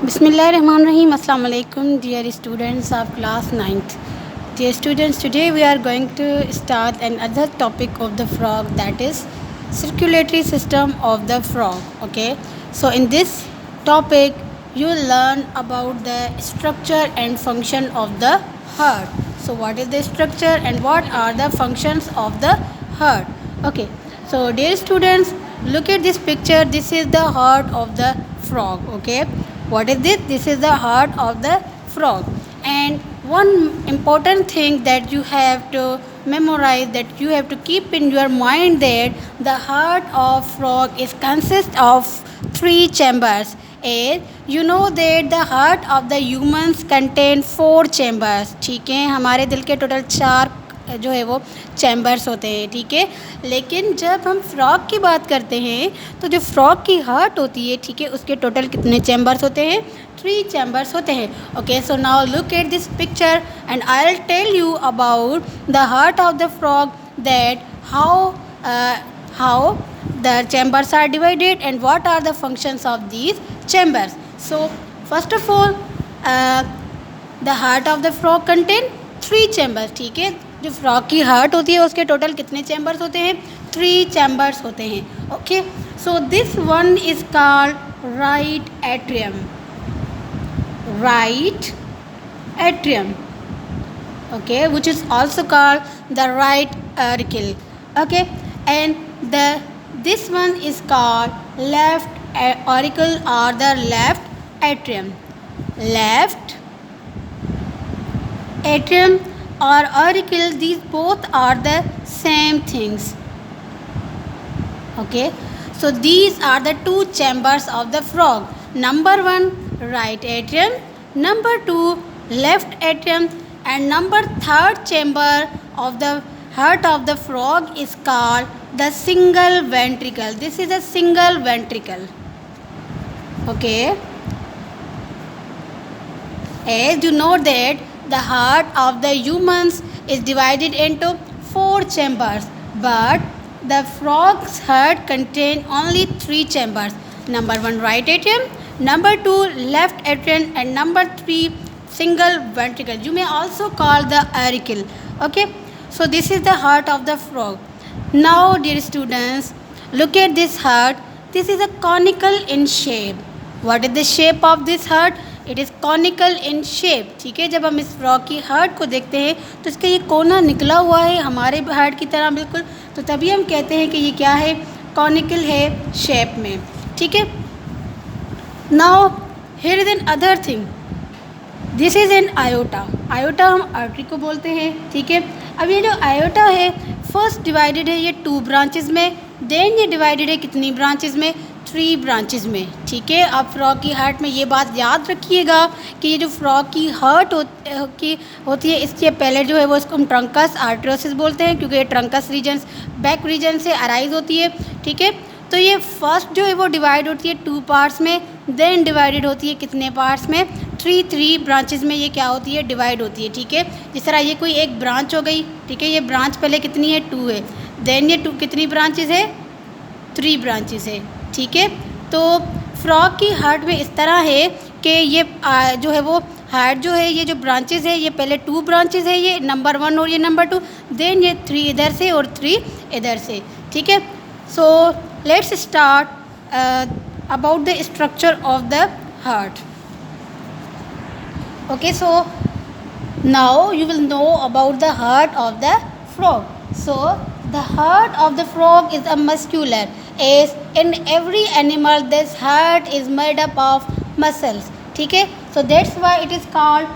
Bismillahirrahmanirrahim. Assalamu alaikum, dear students of class 9th. Dear students, today we are going to start another topic of the frog, that is circulatory system of the frog. Okay, so in this topic you will learn about the structure and function of the heart. So what is the structure and what are the functions of the heart? Okay, so dear students, look at this picture. This is the heart of the frog. Okay, what is this? This is the heart of the frog. And one important thing that you have to memorize, that you have to keep in your mind, that the heart of frog is consist of 3 chambers. And you know that the heart of the humans contain 4 chambers. ठीक है, हमारे दिल के total 4 जो है वो chambers होते हैं. ठीक है, लेकिन जब हम फ्रॉग की बात करते हैं तो जो फ्रॉग की हार्ट होती है, ठीक है, उसके टोटल कितने चैम्बर्स होते हैं? 3 चैम्बर्स होते हैं. Okay, so now look at this picture and I will tell you about the heart of the frog, that how the chambers are divided and what are the functions of these chambers. So first of all, the heart of the frog contain 3 chambers. ठीक है, जो frog की heart होती है उसके total कितने chambers होते हैं? 3 चैम्बर्स होते हैं. Okay, so this one is called right atrium. Right atrium, okay, which is also called the right auricle. Okay, and this one is called left auricle or the left atrium. Left atrium or auricle, these both are the same things. Okay, so these are the 2 chambers of the frog. Number 1, right atrium. Number 2, left atrium. And number 3rd chamber of the heart of the frog is called the single ventricle. This is a single ventricle. Okay, as you know that the heart of the humans is divided into 4 chambers, but the frog's heart contain only 3 chambers. Number 1, right atrium. Number 2, left atrium. And number 3, single ventricle. You may also call the auricle. Okay, so this is the heart of the frog. Now dear students, look at this heart. This is a conical in shape. What is the shape of this heart? It is conical in shape. ठीक है, जब हम इस frog की heart को देखते हैं तो इसका ये कोना निकला हुआ है हमारे हार्ट की तरह बिल्कुल, तो तभी हम कहते हैं कि ये क्या है? कॉनिकल है शेप में. ठीक है, now here is an other thing. This is an iota. Iota हम आर्टरी को बोलते हैं. ठीक है, अब ये जो आयोटा है फर्स्ट डिवाइडेड है ये 2 ब्रांचेस में, देन ये डिवाइडेड है कितनी ब्रांचेस में? 3 ब्रांचेस में. ठीक है, अब फ्रॉग की हार्ट में ये बात याद रखिएगा कि ये जो फ्रॉग की हार्ट होती है, इसके पहले जो है वो इसको हम ट्रंकस आर्टरोसिस बोलते हैं, क्योंकि ये ट्रंकस रीजन्स बैक रीजन से अराइज होती है. ठीक है, तो ये फर्स्ट जो है वो डिवाइड होती है 2 पार्ट्स में, देन डिवाइडेड होती है कितने पार्ट्स में? 3 ब्रांचेस में ये क्या होती है? डिवाइड होती है. ठीक है, जिस तरह ये कोई एक ब्रांच हो गई. ठीक है, ये ब्रांच पहले कितनी है? 2 है. देन ये 2 कितनी ब्रांचेस है? 3 ब्रांचेस है. ठीक है, तो फ्रॉग की हार्ट में इस तरह है कि ये जो है वो हार्ट जो है, ये जो ब्रांचेस है, ये पहले 2 ब्रांचेस है, ये नंबर 1 और ये नंबर 2, देन ये 3 इधर से और 3 इधर से. ठीक है, so let's start about the structure of the heart. Okay, so now you will know about the heart of the frog. So the heart of the frog is a muscular, as in every animal this heart is made up of muscles. ठीक है, so that's why it is called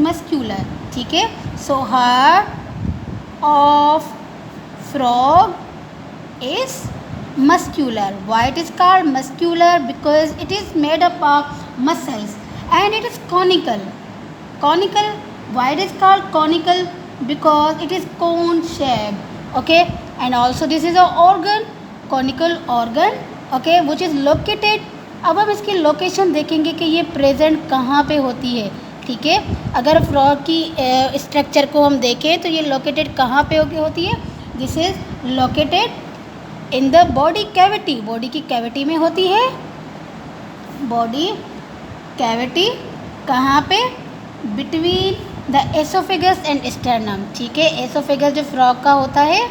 muscular. ठीक है, so heart of frog is muscular. Why it is called muscular? Because it is made up of muscles and it is conical. Conical, why it is called conical? Because it is cone shaped. Okay, and also this is a organ, conical organ. Okay, which is located. अब हम इसकी location देखेंगे कि ये present कहाँ पे होती है. ठीक है, अगर फ्रॉग की स्ट्रक्चर को हम देखें तो ये लोकेटेड कहाँ पे होती है? This is located in the body cavity. Body की कैविटी में होती है. बॉडी कैविटी कहाँ पे? Between the oesophagus and sternum, ठीक है। एसोफेगस जो फ्रॉग का होता है,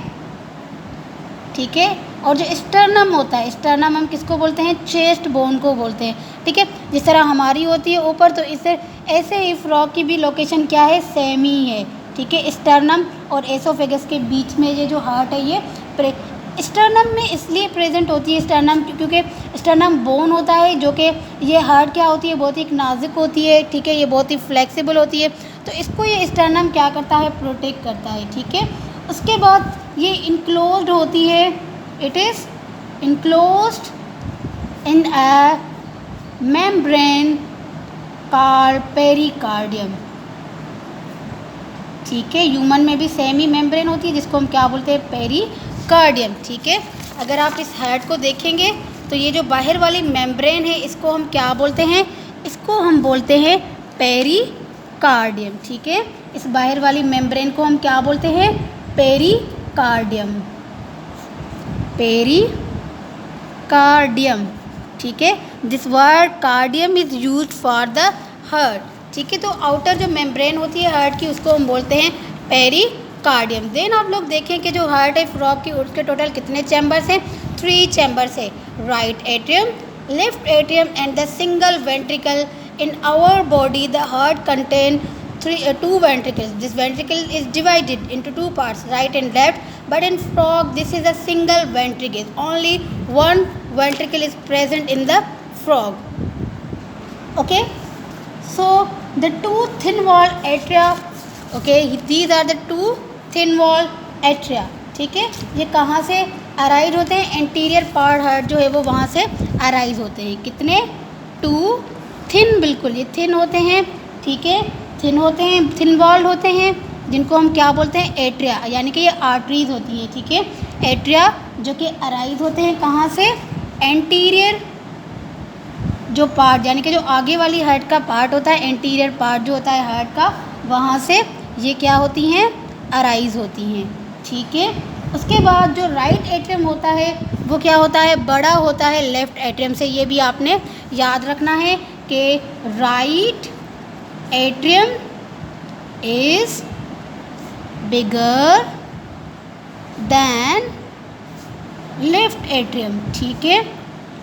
ठीक है, और जो स्टर्नम होता है, स्टर्नम हम किसको बोलते हैं? चेस्ट बोन को बोलते हैं, ठीक है। जिस तरह हमारी होती है ऊपर, तो इससे ऐसे ही फ्रॉग की भी लोकेशन क्या है? सेम ही है, ठीक है। स्टर्नम और एसोफेगस के बीच में ये जो हार्ट है ये स्टर्नम में इसलिए प्रेजेंट होती है, स्टर्नम क्योंकि स्टर्नम बोन होता है, जो कि ये हार्ट क्या होती है? बहुत ही नाजुक होती है, ठीक है, ये बहुत ही फ्लेक्सिबल होती है, तो इसको ये स्टर्नम क्या करता है? प्रोटेक्ट करता है, ठीक है। उसके बाद ये इनक्लोज्ड होती है, it is enclosed in a membrane called pericardium, ठीक है। ह्यूमन में भी सेम ही मेम्ब्रेन होती है, जिसको हम क्या बोलते हैं? पेरिकार्डियम, ठीक है। अगर आप इस हार्ट को देखेंगे तो ये जो बाहर वाली मेम्ब्रेन है, इसको हम क्या बोलते हैं? इसको हम बोलते हैं पेरिकार्डियम, ठीक है। इस बाहर वाली मेम्ब्रेन को हम क्या बोलते हैं? पेरिकार्डियम, पेरिकार्डियम, ठीक है। This word cardium is used for the heart, ठीक है। तो आउटर जो मेम्ब्रेन होती है हार्ट की, उसको हम बोलते हैं पेरिकार्डियम। देन आप लोग देखें कि जो हार्ट है फ्रॉग की, उसके टोटल कितने चैम्बर्स हैं? 3 चैम्बर्स है, right atrium, left atrium and the single ventricle. In our body the heart contain 2 ventricles. This ventricle is divided into 2 parts, right and left, but in frog this is a single ventricle. Only one ventricle is present in the frog. Okay, so the 2 thin wall atria, okay, these are the 2 thin wall atria, ठीक है। ये कहाँ से arise होते हैं? Anterior part heart जो है वो वहाँ से अराइज होते हैं। कितने? 2 थिन, बिल्कुल ये थिन होते हैं, ठीक है, थिन होते हैं, थिन वॉल्ड होते हैं, जिनको हम क्या बोलते हैं? एट्रिया, यानी कि ये आर्टरीज होती हैं, ठीक है। एट्रिया जो कि अराइज होते हैं कहाँ से? एंटीरियर जो पार्ट, यानी कि जो आगे वाली हार्ट का पार्ट होता है, एंटीरियर पार्ट जो होता है हार्ट का, वहाँ से ये क्या होती हैं? अराइज होती हैं, ठीक है। उसके बाद जो राइट एट्रियम होता है वो क्या होता है? बड़ा होता है लेफ्ट एट्रियम से। ये भी आपने याद रखना है कि right atrium is bigger than left atrium, ठीक है।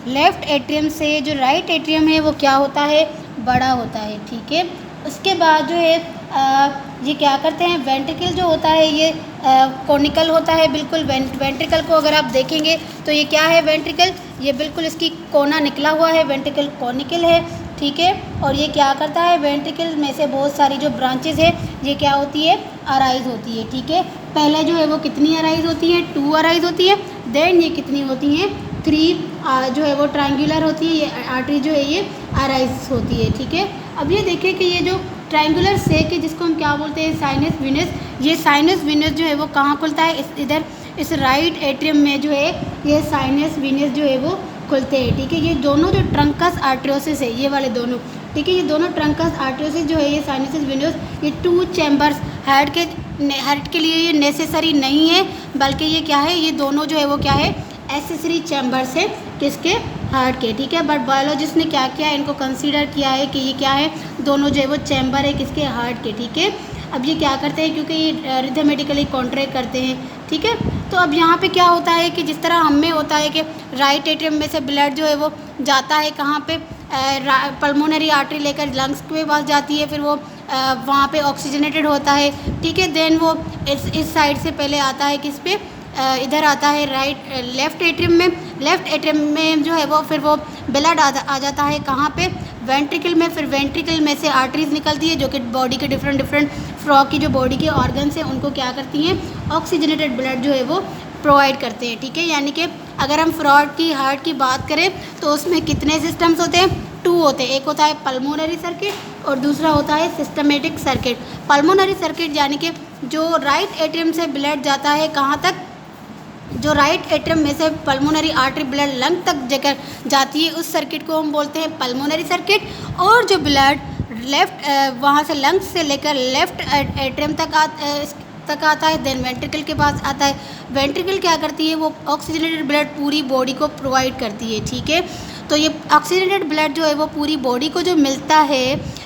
लेफ्ट एट्रियम से जो राइट एट्रियम है वो क्या होता है? बड़ा होता है, ठीक है। उसके बाद जो है ये क्या करते हैं? वेंट्रिकल जो होता है ये कोनिकल होता है, बिल्कुल। वेंट्रिकल को अगर आप देखेंगे तो ये क्या है? वेंट्रिकल, ये बिल्कुल इसकी कोना निकला हुआ है, वेंट्रिकल कोनिकल है, ठीक है। और ये क्या करता है? वेंट्रिकल में से बहुत सारी जो ब्रांचेस है ये क्या होती है? अराइज होती है, ठीक है। पहले जो है वो कितनी अराइज होती है? 2 अराइज होती है। देन ये कितनी होती हैं? 3 जो है वो ट्रायंगुलर होती है, ये आर्टरी जो है ये अराइज होती है, ठीक है। अब ये देखिए कि ये जो ट्रायंगुलर सेक है, जिसको हम क्या बोलते हैं? Sinus Venus. ये साइनस विनस जो है वो कहाँ खुलता है? इधर इस राइट एट्रियम में जो है ये साइनस विनस जो है वो खुलते हैं, ठीक है। ये दोनों जो ट्रंकस आर्टरियोसिस है, ये वाले दोनों, ठीक है, ये दोनों ट्रंकस आर्टरियोसिस जो है ये साइनस विनस, ये 2 चैम्बर्स हार्ट के लिए ये नेसेसरी नहीं है, बल्कि ये क्या है? ये दोनों जो है वो क्या है? एसेसरी चैम्बर्स है, किसके? हार्ट के, ठीक है। बट बायोलॉजिस्ट ने क्या किया? इनको कंसीडर किया है कि ये क्या है? दोनों जो है वो चैम्बर है, किसके? हार्ट के, ठीक है। अब ये क्या करते हैं? क्योंकि ये रिथमेटिकली कॉन्ट्रैक्ट करते हैं, ठीक है। तो अब यहाँ पे क्या होता है कि जिस तरह हम में होता है कि राइट एट्रियम में से ब्लड जो है वो जाता है कहाँ पे? पल्मोनरी आर्टरी लेकर लंग्स के पास जाती है, फिर वो वहाँ पे ऑक्सीजनेटेड होता है, ठीक है। देन वो इस साइड से पहले आता है किस पे? इधर आता है लेफ़्ट एट्रियम में। लेफ़्ट एट्रियम में जो है वो फिर वो ब्लड आ जाता है कहाँ पे? वेंट्रिकल में। फिर वेंट्रिकल में से आर्टरीज निकलती है जो कि बॉडी के डिफरेंट फ्रॉग की जो बॉडी के ऑर्गन्स हैं उनको क्या करती हैं? ऑक्सीजनेटेड ब्लड जो है वो प्रोवाइड करते हैं, ठीक है। यानी कि अगर हम फ्रॉग की हार्ट की बात करें तो उसमें कितने सिस्टम्स होते हैं? 2 होते हैं। एक होता है पल्मोनरी सर्किट और दूसरा होता है सिस्टमेटिक सर्किट। पल्मोनरी सर्किट यानी कि जो राइट एट्रियम से ब्लड जाता है कहाँ तक? जो राइट एट्रियम में से पल्मोनरी आर्टरी ब्लड लंग तक जगह जाती है, उस सर्किट को हम बोलते हैं पल्मोनरी सर्किट। और जो ब्लड लेफ्ट वहाँ से लंग्स से लेकर लेफ्ट एट्रियम तक आता है, देन वेंट्रिकल के पास आता है। वेंट्रिकल क्या करती है? वो ऑक्सीजनेटेड ब्लड पूरी बॉडी को प्रोवाइड करती है, ठीक है। तो ये ऑक्सीडेटेड ब्लड जो है वो पूरी बॉडी को जो मिलता है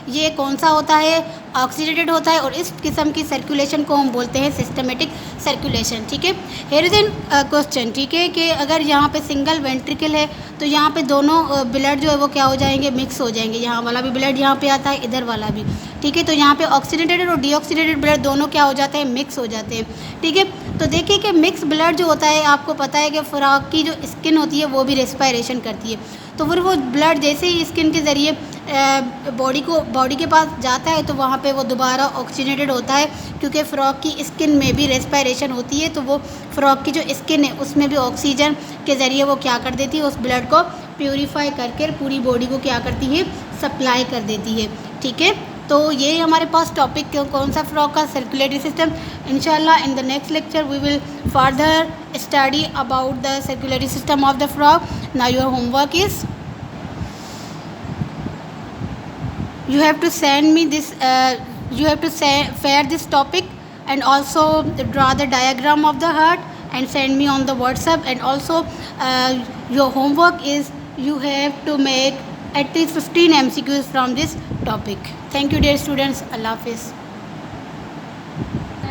ये कौन सा होता है, ऑक्सीडेटेड होता है, और इस किस्म की सर्कुलेशन को हम बोलते हैं सिस्टमेटिक सर्कुलेशन। ठीक है, हेयर इज एन क्वेश्चन, ठीक है, कि अगर यहाँ पे सिंगल वेंट्रिकल है तो यहाँ पे दोनों ब्लड जो है वो क्या हो जाएंगे, मिक्स हो जाएंगे, यहाँ वाला भी ब्लड यहाँ पे आता है, इधर वाला भी। ठीक है, तो यहाँ पे ऑक्सीडेटेड और डीऑक्सीडेटेड ब्लड दोनों क्या हो जाते हैं, मिक्स हो जाते हैं। ठीक है, तो देखिए कि मिक्स ब्लड जो होता है, आपको पता है कि फ्रॉग की जो स्किन होती है वो भी रेस्पिरेशन करती है, तो फिर वो ब्लड जैसे ही स्किन के ज़रिए बॉडी के पास जाता है तो वहाँ पे वो दोबारा ऑक्सीजनेटेड होता है, क्योंकि फ्रॉग की स्किन में भी रेस्पिरेशन होती है, तो वो फ्रॉग की जो स्किन है उसमें भी ऑक्सीजन के ज़रिए वो क्या कर देती है, उस ब्लड को प्यूरीफाई करके पूरी बॉडी को क्या करती है, सप्लाई कर देती है। ठीक है, तो ये हमारे पास टॉपिक कौन सा, फ्रॉग का सर्कुलेटरी सिस्टम। इंशाल्लाह in the next lecture we will further study about the circulatory system of the frog. Now your homework is you have to send me this you have to share this topic and also draw the diagram of the heart and send me on the WhatsApp, and also your homework is you have to make at least 15 MCQs from this topic. Thank you dear students. Allah Hafiz.